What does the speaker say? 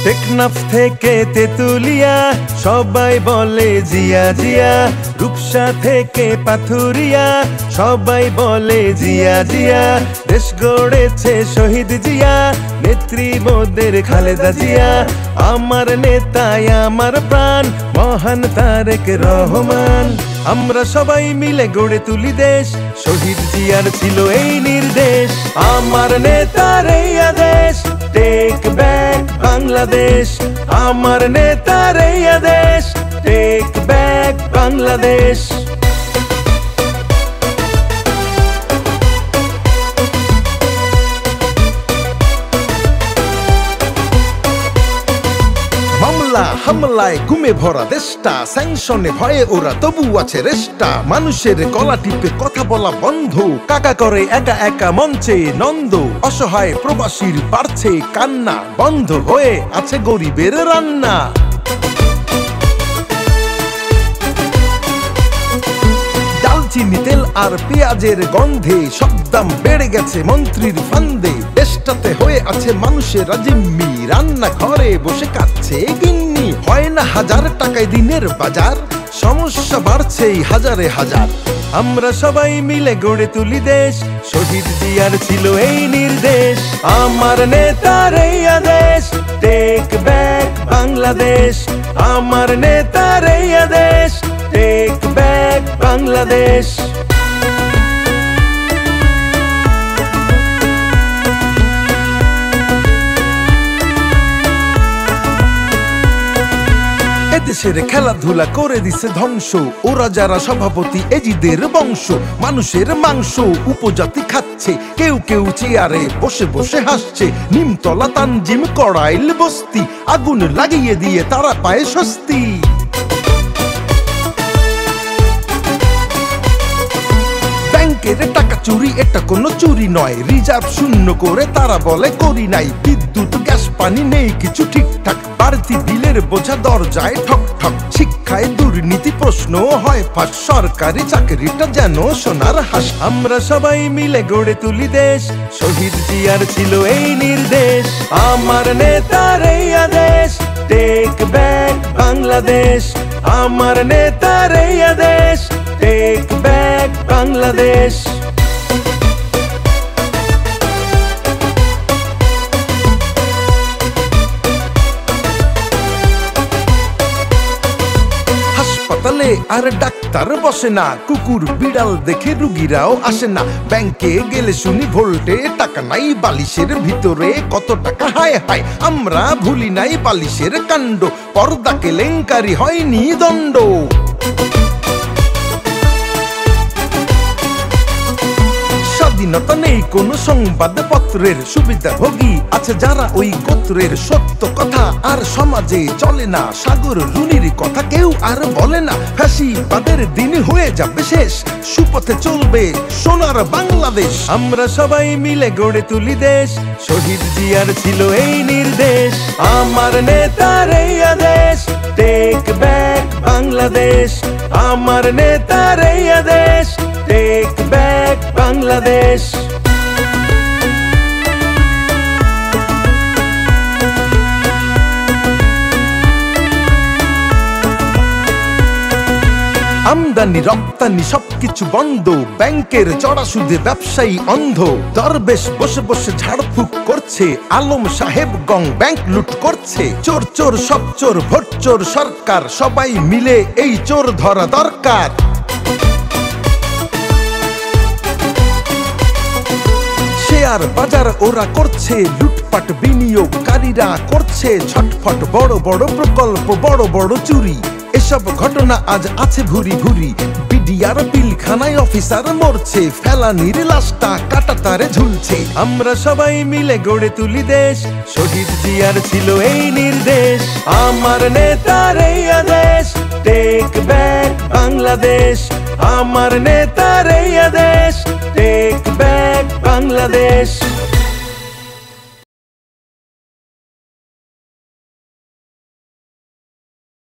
টেকনাফ থেকে তেতুলিয়া সবাই বলে জিয়া জিয়া, রূপসা থেকে পাথুরিয়া সবাই বলে জিয়া জিয়া। দেশ গড়েছে শহীদ জিয়া, নেত্রী মোদের খালেদা জিয়া। আমার নেতাই আমার প্রাণ মহান তারেক রহমান। আমরা সবাই মিলে গড়ে তুলি দেশ, শহীদ জিয়ার ছিল এই নির্দেশ। আমার নেতার এই আদেশ, টেক ব্যাক বাংলাদেশ। আমার নেতার এই আদেশ, টেক ব্যাক বাংলাদেশ। হামলায় ঘুমে ভরা দেশটা, স্যাংশনে ভয়ে ওরা তবু আছে রেস্টা। মানুষের গলা টিপে কথা বলা বন্ধ, কাকা করে একা একা মঞ্চে নন্দ। অসহায় প্রবাসীর বাড়ছে কান্না, বন্ধ হয়ে আছে গরিবের রান্না। দালচিনি তেল আর পেঁয়াজের গন্ধে সব দাম বেড়ে গেছে মন্ত্রীর ফান্দে। দেশটাতে হয়ে আছে মানুষের জিম্মি, রান্না ঘরে বসে কাচ্ছে গিন্নি। হয় না হাজার টাকায় দিনের বাজার, সমস্যা বাড়ছেই হাজারে হাজার। আমরা সবাই মিলে গড়ে তুলি দেশ, শহীদ জিয়ার ছিল এই নির্দেশ। আমার নেতার এই আদেশ, টেক ব্যাক বাংলাদেশ। আমার নেতার এই আদেশ, টেক ব্যাক বাংলাদেশ। দেশের খেলাধুলা করে দিছে ধ্বংস, ওরা যারা সভাপতি এজিদের বংশ। মানুষের মাংস উপজাতি খাচ্ছে, কেউ কেউ চেয়ারে বসে বসে হাসছে। নিমতলা তানজিম কড়াইল বস্তি, আগুন লাগিয়ে দিয়ে তারা পায় স্বস্তি। ব্যাংকের টাকা চুরি এটা কোনো চুরি নয়, রিজার্ভ শূন্য করে তারা বলে করি নাই। বিদ্যুৎ গ্যাস পানি নেই কিছু ঠিকঠাক, বাড়তি বিলের বোঝা দরজায় ঠক ঠক। শিক্ষায় দুর্নীতি প্রশ্ন হয় ফাঁস, সরকারি চাকরিটা যেন সোনার হাঁস। আমরা সবাই মিলে গড়ে তুলি দেশ, শহীদ জিয়ার ছিল এই নির্দেশ। আমার নেতার এই আদেশ, টেক ব্যাক বাংলাদেশ। আমার নেতার এই আদেশ, টেক ব্যাক বাংলাদেশ। হাসপাতালে আর ডাক্তার বসে না, কুকুর বিড়াল দেখে রুগীরাও আসে না। ব্যাংকে গেলে শুনি ভোল্টে টাকা নাই, বালিশের ভিতরে কত টাকা হায় হায়। আমরা ভুলি নাই বালিশের কাণ্ড, পর্দা কেলেঙ্কারি হয়নি দণ্ড। স্বাধীনতা নেই কোনো সংবাদপত্রের, সুবিধাভোগী আছে যারা ওই গোত্রের। সত্য কথা আর সমাজে চলে না, সাগর রুনির কথা কেউ আর বলে না। ফ্যাসিবাদের দিন হয়ে যাবে শেষ, সুপথে চলবে সোনার বাংলাদেশ। আমরা সবাই মিলে গড়ে তুলি দেশ, শহীদ জিয়ার ছিল এই নির্দেশ। আমার নেতার এই আদেশ, টেক ব্যাক বাংলাদেশ। আমার নেতার এই আদেশ, টেক ব্যাক বাংলাদেশ। আমদানি রপ্তানি সবকিছু বন্ধ, ব্যাংকের চড়া সুদে ব্যবসায়ী অন্ধ। দরবেশ বসে বসে ঝাড়ফুঁক করছে, আলম সাহেব গং ব্যাংক লুট করছে। চোর চোর সব চোর, ভোট চোর সরকার, সবাই মিলে এই চোর ধরা দরকার। শেয়ার বাজার ওরা করছে লুটপাট, বিনিয়োগকারীরা করছে ছটফট। বড় বড় প্রকল্প, বড় বড় চুরি, এসব ঘটনা আজ আছে ভুরি ভুরি। বিডিআর পিলখানায় অফিসার মরছে, ফেলানির লাশটা কাঁটাতারে ঝুলছে। আমরা সবাই মিলে গড়ে তুলি দেশ, শহীদ জিয়ার ছিল এই নির্দেশ। আমার নেতার এই আদেশ, টেক ব্যাক বাংলাদেশ। আমার নেতার এই আদেশ, টেক ব্যাক বাংলাদেশ। বাংলাদেশ।